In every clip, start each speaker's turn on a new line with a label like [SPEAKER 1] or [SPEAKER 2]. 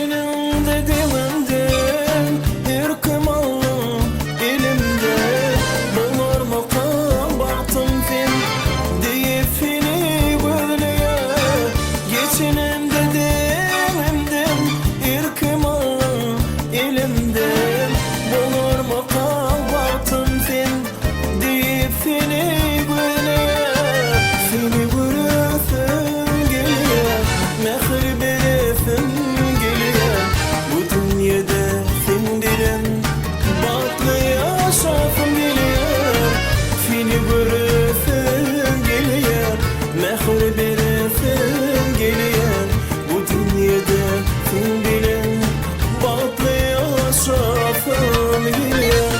[SPEAKER 1] geçinin dilimden, ürküm alım elimde. Bulur makam baktım fin deyip fini gözlüye. Geçinin dilimden, ürküm alım elimde. Bulur makam baktım fin deyip fini gözlüye. Fini görürsün geliyor, mehir berefin geliyor. Bu dünyada sen bilen batlı yaşafım geliyor. Fini görürsün geliyor, mehir berefin geliyor. Bu dünyada sen bilen batlı yaşafım geliyor.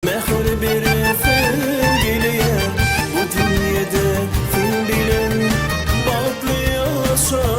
[SPEAKER 1] Mehir berefin geliyor. Bu dünyada sen bilen batlı yaşa.